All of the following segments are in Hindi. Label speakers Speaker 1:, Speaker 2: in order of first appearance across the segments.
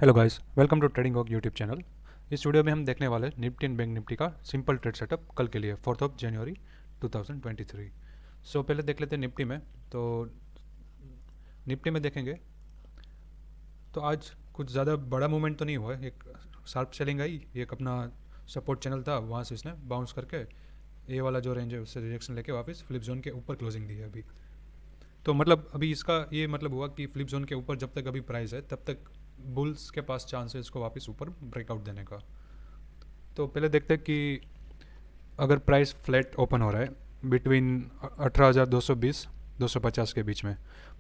Speaker 1: Hello guys, welcome to trading walk YouTube channel. इस वीडियो में हम देखने वाले निफ्टी एंड बैंक निफ्टी का सिंपल ट्रेड सेटअप कल के लिए 4 जनवरी 2023। पहले देख लेते हैं निफ्टी में। तो निफ्टी में देखेंगे तो आज कुछ ज़्यादा बड़ा मूवमेंट तो नहीं हुआ है। एक शार्प सेलिंग आई, एक अपना सपोर्ट चैनल था, वहाँ से इसने बाउंस करके ये वाला जो रेंज है उससे रिजेक्शन लेके वापस फ्लिप जोन के ऊपर क्लोजिंग दी है अभी। तो मतलब अभी इसका ये मतलब हुआ कि फ्लिप जोन के ऊपर जब तक अभी प्राइस है तब तक बुल्स के पास चांस है इसको वापस ऊपर ब्रेकआउट देने का। तो पहले देखते हैं कि अगर प्राइस फ्लैट ओपन हो रहा है बिटवीन 18,220 250 के बीच में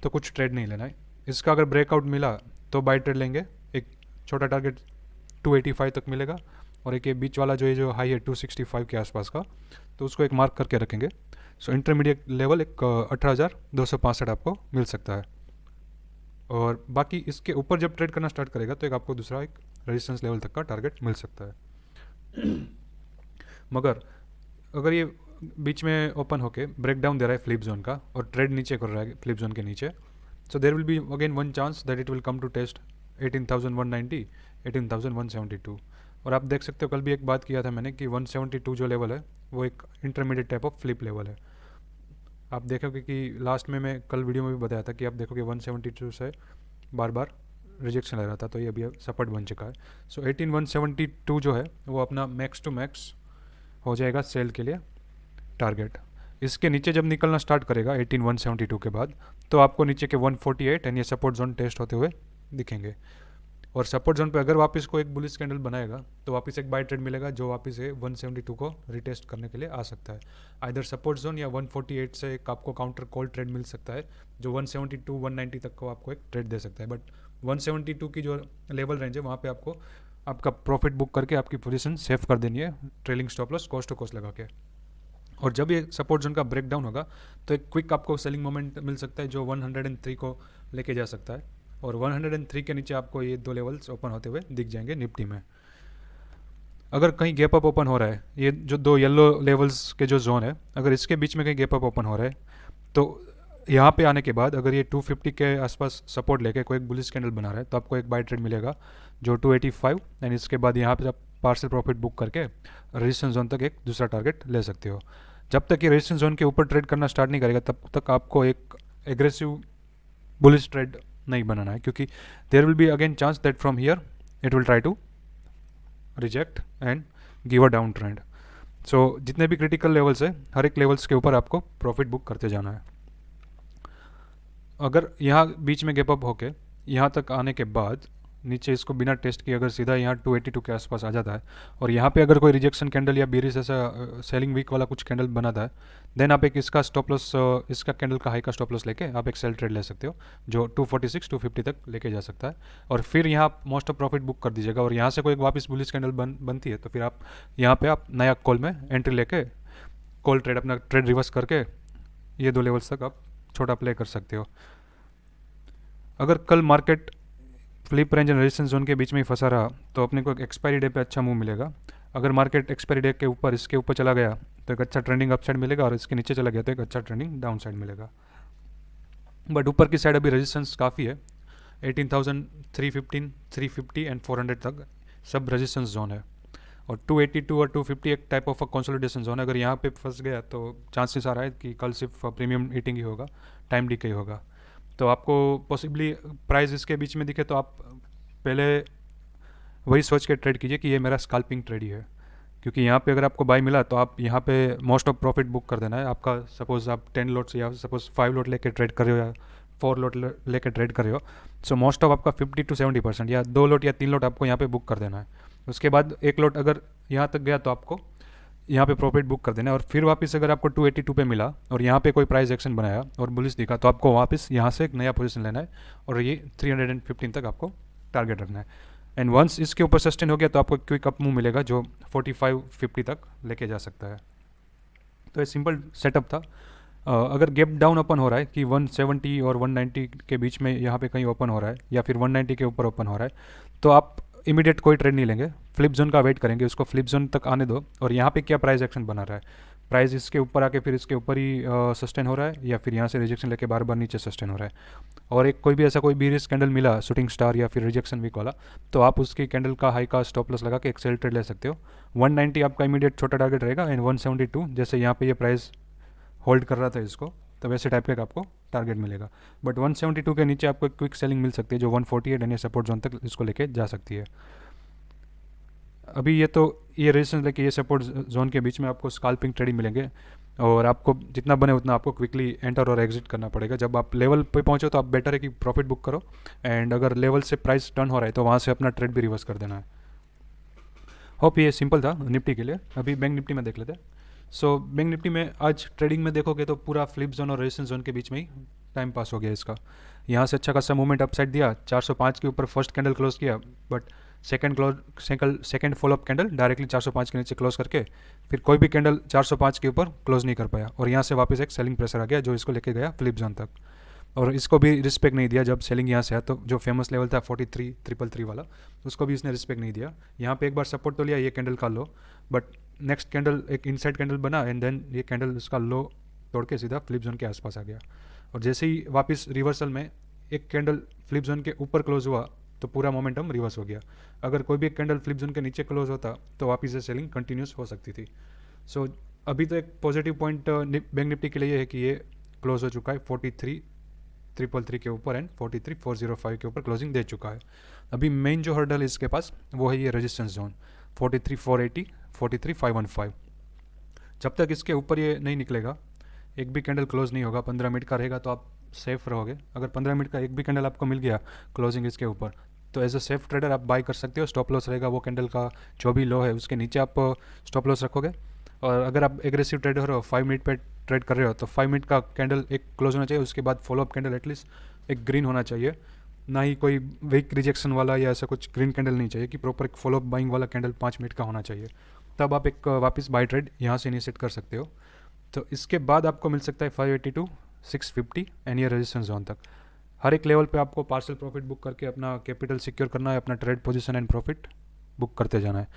Speaker 1: तो कुछ ट्रेड नहीं लेना है। इसका अगर ब्रेकआउट मिला तो बाय ट्रेड लेंगे। एक छोटा टारगेट 285 तक मिलेगा और एक ये बीच वाला जो है जो हाई है 265 के आसपास का, तो उसको एक मार्क करके रखेंगे। इंटरमीडिएट लेवल एक 18,265 आपको मिल सकता है। और बाकी इसके ऊपर जब ट्रेड करना स्टार्ट करेगा तो एक आपको दूसरा एक रेजिस्टेंस लेवल तक का टारगेट मिल सकता है। मगर अगर ये बीच में ओपन होके ब्रेक डाउन दे रहा है फ्लिप जोन का और ट्रेड नीचे कर रहा है फ्लिप जोन के नीचे, so there will be again one chance that it will come to test 18,190 18,172। और आप देख सकते हो कल भी एक बात किया था मैंने कि 172 जो लेवल है वो एक intermediate type of flip level है। आप देखोगे कि लास्ट में मैं कल वीडियो में भी बताया था कि आप देखोगे 172 से बार बार रिजेक्शन ले रहा था, तो ये अभी सपोर्ट बन चुका है। 18,172 जो है वो अपना मैक्स टू मैक्स हो जाएगा सेल के लिए टारगेट। इसके नीचे जब निकलना स्टार्ट करेगा 18,172 के बाद तो आपको नीचे के 148 एंड ये सपोर्ट जोन टेस्ट होते हुए दिखेंगे। और सपोर्ट जोन पे अगर वापस को एक बुलिश कैंडल बनाएगा तो वापस एक बाय ट्रेड मिलेगा जो वापस है 172 को रिटेस्ट करने के लिए आ सकता है। आइदर सपोर्ट जोन या 148 से एक आपको काउंटर कॉल ट्रेड मिल सकता है जो 172 190 तक को आपको एक ट्रेड दे सकता है। बट 172 की जो लेवल रेंज है वहाँ पे आपको आपका प्रॉफिट बुक करके आपकी पोजीशन सेफ कर देनी है, trailing stop loss cost to cost लगा के। और जब ये सपोर्ट जोन का ब्रेक डाउन होगा तो एक क्विक आपको सेलिंग मोमेंट मिल सकता है जो 103 को लेके जा सकता है। और 103 के नीचे आपको ये दो लेवल्स ओपन होते हुए दिख जाएंगे निफ्टी में। अगर कहीं गैप अप ओपन हो रहा है, ये जो दो येलो लेवल्स के जो जोन है अगर इसके बीच में कहीं गैप अप ओपन हो रहा है तो यहाँ पे आने के बाद अगर ये 250 के आसपास सपोर्ट लेके कोई एक बुलिश कैंडल बना रहा है तो आपको एक बाय ट्रेड मिलेगा जो 285 एंड इसके बाद यहाँ पे आप पार्सल प्रॉफिट बुक करके रेजिस्टेंस जोन तक एक दूसरा टारगेट ले सकते हो। जब तक ये रेजिस्टेंस जोन के ऊपर ट्रेड करना स्टार्ट नहीं करेगा तब तक आपको एक एग्रेसिव बुलिश ट्रेड नहीं बनाना है, क्योंकि there will be again chance that from here it will try to reject and give a down trend. जितने भी क्रिटिकल लेवल्स है हर एक लेवल्स के ऊपर आपको प्रॉफिट बुक करते जाना है। अगर यहाँ बीच में गैप अप होके यहाँ तक आने के बाद नीचे इसको बिना टेस्ट किए अगर सीधा यहाँ 282 के आसपास आ जाता है और यहाँ पे अगर कोई रिजेक्शन कैंडल या बीरिस ऐसा सेलिंग वीक वाला कुछ कैंडल बनाता है देन आप एक इसका स्टॉप लॉस इसका कैंडल का हाई का स्टॉप लॉस लेके आप एक सेल ट्रेड ले सकते हो जो 246 250 तक लेके जा सकता है। और फिर यहाँ मोस्ट ऑफ प्रॉफिट बुक कर दीजिएगा और यहाँ से कोई एक वापस बुलिश कैंडल बनती है तो फिर आप यहाँ पे आप नया कॉल में एंट्री लेके कॉल ट्रेड अपना ट्रेड रिवर्स करके ये दो लेवल्स तक आप छोटा प्ले कर सकते हो। अगर कल market flip range and resistance zone के बीच में ही फंसा रहा तो अपने को एक्सपायरी डे पे अच्छा मूव मिलेगा। अगर मार्केट एक्सपायरी डे के ऊपर इसके ऊपर चला गया तो एक अच्छा ट्रेंडिंग अपसाइड मिलेगा और इसके नीचे चला गया तो एक अच्छा ट्रेंडिंग डाउन साइड मिलेगा। बट ऊपर की साइड अभी रेजिस्टेंस काफ़ी है, 18,315 350 एंड 400 तक सब रेजिस्टेंस जोन है। और 282 और 250 एक टाइप ऑफ कंसोलिडेशन जोन है। अगर यहाँ पे फंस गया तो चांसेस आ रहा है कि कल सिर्फ प्रीमियम ईटिंग ही होगा, टाइम डीके होगा। तो आपको पॉसिबली प्राइस इसके बीच में दिखे तो आप पहले वही सोच के ट्रेड कीजिए कि ये मेरा स्कैल्पिंग ट्रेड ही है, क्योंकि यहाँ पे अगर आपको बाय मिला तो आप यहाँ पे मोस्ट ऑफ प्रॉफिट बुक कर देना है आपका। सपोज आप 10 लोट्स या सपोज 5 लोट लेके ट्रेड कर रहे हो या 4 लोट लेके ट्रेड कर रहे हो, सो मोस्ट ऑफ आपका 50 to 70% या 2 लोट या 3 लोट आपको यहाँ पे बुक कर देना है। उसके बाद एक लोट अगर यहाँ तक गया तो आपको यहाँ पे प्रॉफिट बुक कर देना है। और फिर वापस अगर आपको 282 पे मिला और यहाँ पे कोई प्राइस एक्शन बनाया और बुलिश दिखा तो आपको वापस यहाँ से एक नया पोजीशन लेना है और ये 315 तक आपको टारगेट रखना है। एंड वंस इसके ऊपर सस्टेन हो गया तो आपको क्विक अप मूव मिलेगा जो 45-50 तक लेके जा सकता है। तो ये सिंपल सेटअप था। अगर गैप डाउन ओपन हो रहा है कि 170 और 190 के बीच में यहाँ पे कहीं ओपन हो रहा है या फिर 190 के ऊपर ओपन हो रहा है तो आप इमीडिएट कोई ट्रेड नहीं लेंगे, फ्लिप जोन का वेट करेंगे, उसको फ्लिप जोन तक आने दो और यहाँ पे क्या प्राइस एक्शन बना रहा है। प्राइस इसके ऊपर आके फिर इसके ऊपर ही सस्टेन हो रहा है, या फिर यहाँ से रिजेक्शन लेके बार बार नीचे सस्टेन हो रहा है। और एक कोई भी ऐसा कोई बीरिस कैंडल मिला शूटिंग स्टार या फिर रिजेक्शन वीक वाला, तो आप उसकी कैंडल का हाई का स्टॉप लॉस लगा के एक सेल ट्रेड ले सकते हो। 190 आपका इमीडिएट छोटा टारगेट रहेगा, एंड 172 जैसे यहाँ पे ये प्राइस होल्ड कर रहा था इसको, तो वैसे टाइप का आपको टारगेट मिलेगा। बट 172 के नीचे आपको क्विक सेलिंग मिल सकती है जो 148 यानी सपोर्ट जोन तक इसको लेके जा सकती है। अभी ये रेजिस्टेंस लेके ये सपोर्ट जोन के बीच में आपको स्काल्पिंग ट्रेडिंग मिलेंगे, और आपको जितना बने उतना आपको क्विकली एंटर और एग्जिट करना पड़ेगा। जब आप लेवल पे पहुंचो तो आप बेटर है कि प्रॉफिट बुक करो, एंड अगर लेवल से प्राइस टर्न हो रहा है तो वहाँ से अपना ट्रेड भी रिवर्स कर देना है। होप ये सिंपल था निफ्टी के लिए। अभी बैंक निफ्टी में देख लेते हैं। सो बैंक निफ्टी में आज ट्रेडिंग में देखोगे तो पूरा फ्लिप जोन और रेजिस्टेंस जोन के बीच में ही टाइम पास हो गया इसका। यहाँ से अच्छा खासा मूवमेंट अपसाइड दिया, 405 के ऊपर फर्स्ट कैंडल क्लोज किया, but second follow up candle directly 405 के नीचे क्लोज करके फिर कोई भी कैंडल 405 के ऊपर क्लोज नहीं कर पाया, और यहाँ से वापस एक सेलिंग प्रेशर आ गया जो इसको लेके गया फ्लिप जोन तक, और इसको भी रिस्पेक्ट नहीं दिया। जब सेलिंग यहाँ से आया तो जो फेमस लेवल था 43,333 वाला, उसको भी इसने रिस्पेक्ट नहीं दिया। यहाँ पे एक बार सपोर्ट तो लिया ये कैंडल का लो, बट नेक्स्ट कैंडल एक इनसाइड कैंडल बना, एंड देन ये कैंडल उसका लो तोड़ के सीधा फ्लिप जोन के आसपास आ गया। और जैसे ही वापस रिवर्सल में एक कैंडल फ्लिप जोन के ऊपर क्लोज हुआ तो पूरा मोमेंटम रिवर्स हो गया। अगर कोई भी एक कैंडल फ्लिप जोन के नीचे क्लोज होता तो वापस से सेलिंग कंटिन्यूस हो सकती थी। सो अभी तो एक पॉजिटिव पॉइंट बैंक निफ्टी के लिए है कि ये क्लोज हो चुका है 43,333 के ऊपर, एंड 43,405 के ऊपर क्लोजिंग दे चुका है। अभी मेन जो हर्डल है इसके पास वो है ये रेजिस्टेंस जोन 43,480, 43,515। जब तक इसके ऊपर ये नहीं निकलेगा, एक भी कैंडल क्लोज नहीं होगा, 15 मिनट का रहेगा तो आप सेफ रहोगे। अगर 15 मिनट का एक भी कैंडल आपको मिल गया क्लोजिंग इसके ऊपर, तो एज अ सेफ ट्रेडर आप बाय कर सकते हो। स्टॉप लॉस रहेगा वो कैंडल का जो भी लो है उसके नीचे आप स्टॉप लॉस रखोगे। और अगर आप एग्रेसिव ट्रेडर हो, 5 मिनट पे ट्रेड कर रहे हो, तो 5 मिनट का कैंडल एक क्लोज होना चाहिए, उसके बाद फॉलोअप कैंडल एटलीस्ट एक ग्रीन होना चाहिए, ना ही कोई वीक रिजेक्शन वाला या ऐसा कुछ ग्रीन कैंडल नहीं चाहिए, कि प्रॉपर एक फॉलोअप बाइंग वाला कैंडल 5 मिनट का होना चाहिए। तब आप एक वापस बाय ट्रेड यहाँ से इनिशिएट कर सकते हो। तो इसके बाद आपको मिल सकता है 582, 650 एंड ये रेजिस्टेंस जोन तक। हर एक लेवल पे आपको पार्सल प्रॉफिट बुक करके अपना कैपिटल सिक्योर करना है, अपना trade position and profit book करते जाना है।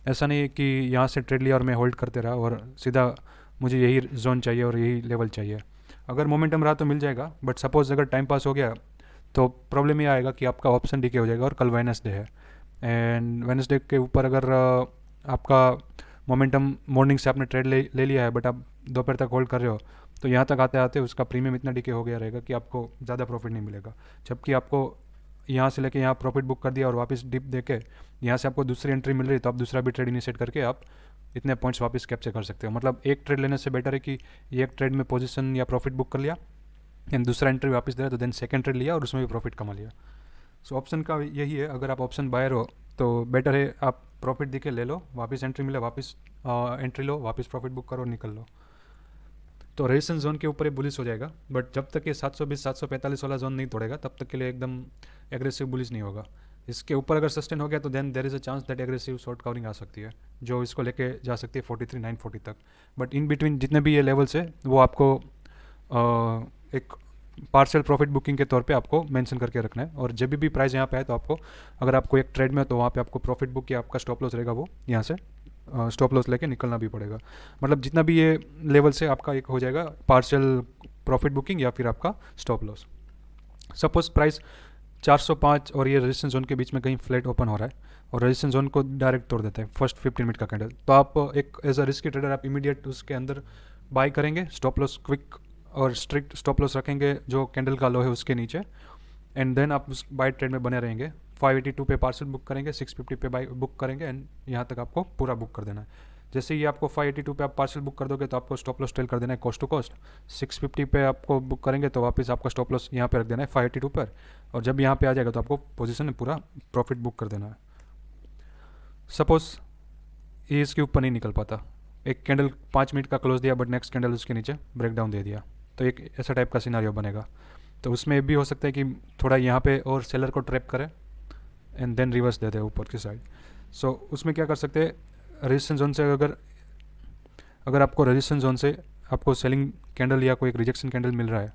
Speaker 1: ऐसा नहीं है कि यहाँ से ट्रेड लिया और मैं होल्ड करते रहा और सीधा मुझे यही जोन चाहिए और यही लेवल चाहिए। अगर मोमेंटम रहा तो मिल जाएगा, बट सपोज अगर टाइम पास हो गया तो प्रॉब्लम ये आएगा कि आपका ऑप्शन डीके हो जाएगा। और कल वेडनेसडे है, एंड वेडनेसडे के ऊपर अगर आपका मोमेंटम मॉर्निंग से आपने ट्रेड ले लिया है, बट आप दोपहर तक होल्ड कर रहे हो, तो यहाँ तक आते आते उसका प्रीमियम इतना डीके हो गया रहेगा कि आपको ज़्यादा प्रॉफिट नहीं मिलेगा। जबकि आपको यहाँ से लेके यहाँ प्रॉफिट बुक कर दिया और वापस डिप दे के यहाँ से आपको दूसरी एंट्री मिल रही है, तो आप दूसरा भी ट्रेड इनिशिएट करके आप इतने पॉइंट्स वापस कैप्चर कर सकते हो। मतलब एक ट्रेड लेने से बेटर है कि ये एक ट्रेड में पोजीशन या प्रॉफिट बुक कर लिया, एंड दूसरा एंट्री वापस दे रहा तो देन सेकंड ट्रेड लिया और उसमें भी प्रॉफिट कमा लिया। सो ऑप्शन का यही है, अगर आप ऑप्शन बायर हो तो बेटर है आप प्रॉफिट दिखे ले लो, वापस एंट्री मिले वापस एंट्री लो, वापस प्रॉफिट बुक करो, निकल लो। तो रेजिस्टेंस जोन के ऊपर ये बुलिश हो जाएगा, बट जब तक ये 720 745 वाला जोन नहीं तोड़ेगा तब तक के लिए एकदम एग्रेसिव बुलिश नहीं होगा। इसके ऊपर अगर सस्टेन हो गया तो then there is a chance that aggressive short covering आ सकती है, जो इसको लेके जा सकती है 43,940 तक। बट इन बिटवीन जितने भी ये लेवल्स है वो आपको एक पार्शियल प्रॉफिट बुकिंग के तौर पे आपको मेंशन करके रखना है। और जब भी प्राइस यहाँ पे आए तो आपको, अगर आपको एक ट्रेड में तो वहाँ पे आपको प्रॉफिट बुक या आपका स्टॉप लॉस रहेगा वो यहाँ से स्टॉप लॉस लेके निकलना भी पड़ेगा। मतलब जितना भी ये लेवल से आपका एक हो जाएगा पार्शियल प्रॉफिट बुकिंग या फिर आपका स्टॉप लॉस। सपोज प्राइस 405 और ये रेजिस्टेंस जोन के बीच में कहीं फ्लैट ओपन हो रहा है और रेजिस्टेंस जोन को डायरेक्ट तोड़ देते हैं फर्स्ट 15 मिनट का कैंडल, तो आप एक एज अ रिस्की ट्रेडर आप इमीडिएट उसके अंदर बाय करेंगे, स्टॉप लॉस क्विक और स्ट्रिक्ट स्टॉप लॉस रखेंगे जो कैंडल का लो है उसके नीचे, एंड देन आप उस बाय ट्रेड में बने रहेंगे। 582 पे पार्सल बुक करेंगे, 650 पे बाय बुक करेंगे, एंड यहाँ तक आपको पूरा बुक कर देना है। जैसे ही आपको 582 पे आप पार्सल बुक कर दोगे तो आपको स्टॉप लॉस टेल कर देना है कॉस्ट टू कॉस्ट। 650 पे आपको बुक करेंगे तो वापस आपका स्टॉप लॉस यहाँ पे रख देना है 582 पर, और जब यहाँ पे आ जाएगा तो आपको पोजीशन में पूरा प्रॉफिट बुक कर देना है। सपोज ये इसके ऊपर नहीं निकल पाता, एक कैंडल 5 मिनट का क्लोज दिया बट नेक्स्ट कैंडल उसके नीचे ब्रेकडाउन दे दिया, तो एक ऐसा टाइप का सिनारियो बनेगा। तो उसमें भी हो सकता है कि थोड़ा यहाँ पे और सेलर को ट्रैप करे एंड देन रिवर्स दे दे ऊपर की साइड। सो उसमें क्या कर सकते हैं, रेजिस्टेंस जोन से अगर आपको रेजिस्टेंस जोन से आपको सेलिंग कैंडल या कोई एक रिजेक्शन कैंडल मिल रहा है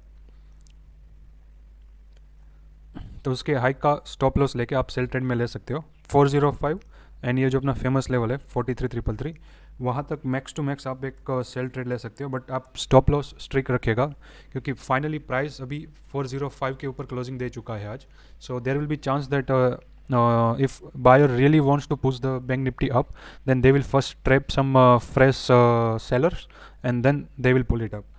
Speaker 1: तो उसके हाई का स्टॉप लॉस लेके आप सेल ट्रेड में ले सकते हो 405, एंड ये जो अपना फेमस लेवल है 43,333, वहाँ तक मैक्स टू मैक्स आप एक सेल ट्रेड ले सकते हो, बट आप स्टॉप लॉस स्ट्रिक रखिएगा क्योंकि फाइनली प्राइस अभी 405 के ऊपर क्लोजिंग दे चुका है आज. So there will be chance that if buyer really wants to push the bank nifty up, then they will first trap some fresh sellers and then they will pull it up.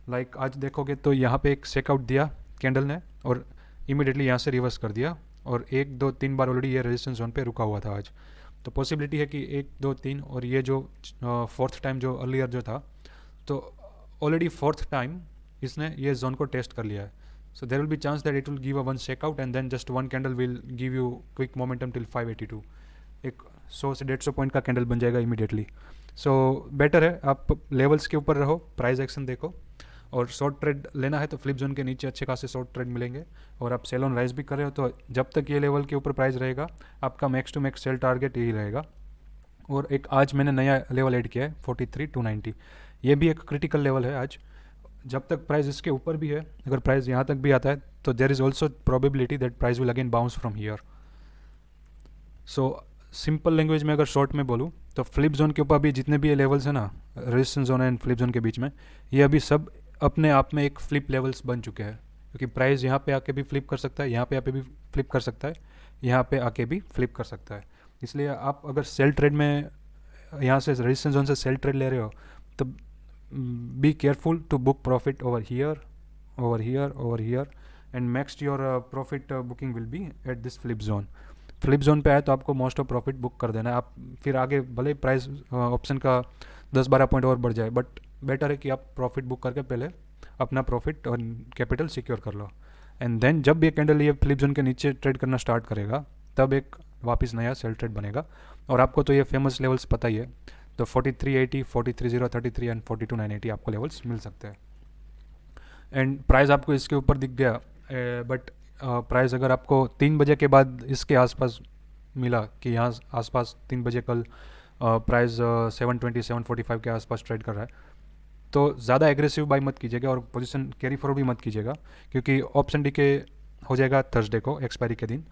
Speaker 1: Like आज देखोगे तो यहाँ पे एक सेकआउट दिया कैंडल ने और इमीडिएटली यहाँ से रिवर्स कर दिया और 1 2 3 बार ऑलरेडी ये रेजिस्टेंस जोन पे रुका हुआ था आज. तो पॉसिबिलिटी है कि 1 2 3 और ये जो फोर्थ टाइम जो अर्लियर जो था, तो ऑलरेडी फोर्थ टाइम इसने ये जोन को टेस्ट कर लिया है. So there will be chance that it will give a one shakeout and then just one candle will give you quick momentum till 582. एक 100 से 150 पॉइंट का कैंडल बन जाएगा इमीडिएटली. सो बेटर है आप लेवल्स के ऊपर रहो, प्राइस एक्शन देखो, और शॉर्ट ट्रेड लेना है तो फ्लिप जोन के नीचे अच्छे खासे शॉर्ट ट्रेड मिलेंगे. और आप सेल ऑन राइज भी कर रहे हो तो जब तक ये लेवल के ऊपर प्राइस रहेगा आपका max to max sell target यही रहेगा. और एक आज मैंने नया लेवल ऐड किया है 43,290. ये भी एक क्रिटिकल लेवल है आज. जब तक प्राइस इसके ऊपर भी है, अगर प्राइस यहाँ तक भी आता है तो there is also probability that price will again bounce from here. So simple language में अगर शॉर्ट में बोलूँ तो फ्लिप जोन के ऊपर अभी जितने भी ये लेवल्स हैं ना, resistance zone and flip zone के बीच में, ये अभी सब अपने आप में एक फ्लिप लेवल्स बन चुके हैं. क्योंकि प्राइस यहाँ पे आके भी फ्लिप कर सकता है, यहाँ पे आके भी फ्लिप कर सकता है, यहाँ पे आके भी फ्लिप कर सकता है. इसलिए आप अगर सेल ट्रेड में यहाँ से रेजिस्टेंस जोन से सेल ट्रेड ले रहे हो तो be careful to book profit over here, over here, over here, and max your profit booking will be at this flip zone. Flip zone पे आए तो आपको मोस्ट ऑफ प्रॉफिट बुक कर देना है. आप फिर आगे भले प्राइस ऑप्शन का 10-12 पॉइंट और बढ़ जाए, बट बेटर है कि आप प्रॉफिट बुक करके पहले अपना प्रॉफिट और कैपिटल सिक्योर कर लो. एंड देन जब ये कैंडल ये फ्लिप जोन के नीचे ट्रेड करना स्टार्ट करेगा तब एक वापस नया सेल ट्रेड बनेगा. और आपको तो ये फेमस लेवल्स पता ही है, तो 4380, 43033 एंड 42980 आपको लेवल्स मिल सकते हैं. एंड प्राइस आपको इसके ऊपर दिख गया, बट प्राइस अगर आपको 3 बजे के बाद इसके आसपास मिला कि यहाँ आसपास 3 बजे कल प्राइस 720 745 के आसपास ट्रेड कर रहा है, तो ज़्यादा एग्रेसिव बाई मत कीजिएगा और पोजीशन कैरी फॉरवर्ड भी मत कीजिएगा क्योंकि ऑप्शन डीके हो जाएगा थर्सडे को एक्सपायरी के दिन.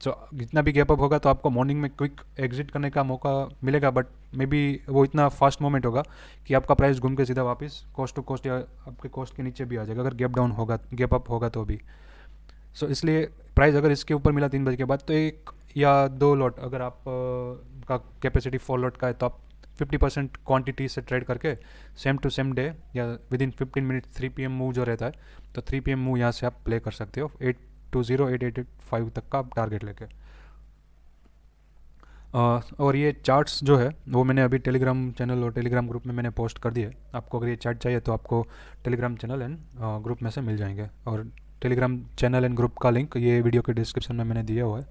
Speaker 1: सो जितना भी गैप अप होगा तो आपको मॉर्निंग में क्विक एग्जिट करने का मौका मिलेगा, बट मे बी वो इतना फास्ट मोमेंट होगा कि आपका प्राइस घूम के सीधा वापस कोस्ट टू कोस्ट या आपके कोस्ट के नीचे भी आ जाएगा अगर गैप डाउन होगा, गैप अप होगा तो भी. सो इसलिए प्राइस अगर इसके ऊपर मिला 3 बजे के बाद तो 1 या 2 लॉट अगर आप का कैपेसिटी 4 लॉट का है तो आप 50% क्वांटिटी से ट्रेड करके सेम टू सेम डे या with in 15 minute 3 PM move जो रहता है तो 3 PM मूव यहाँ से आप प्ले कर सकते हो 820-885 तक का आप टारगेट लेके. और ये चार्ट्स जो है वो मैंने अभी टेलीग्राम चैनल और टेलीग्राम ग्रुप में मैंने पोस्ट कर दिए. आपको अगर ये चार्ट चाहिए तो आपको टेलीग्राम चैनल एंड ग्रुप में से मिल जाएंगे. और टेलीग्राम चैनल एंड ग्रुप का लिंक ये वीडियो के डिस्क्रिप्शन में मैंने दिया हुआ है.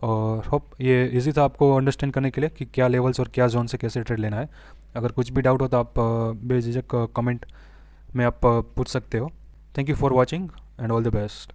Speaker 1: और होप ये इजी था आपको अंडरस्टैंड करने के लिए कि क्या लेवल्स और क्या जोन से कैसे ट्रेड लेना है. अगर कुछ भी डाउट हो तो आप बेझिझक कमेंट में आप पूछ सकते हो. Thank you for watching and all the best.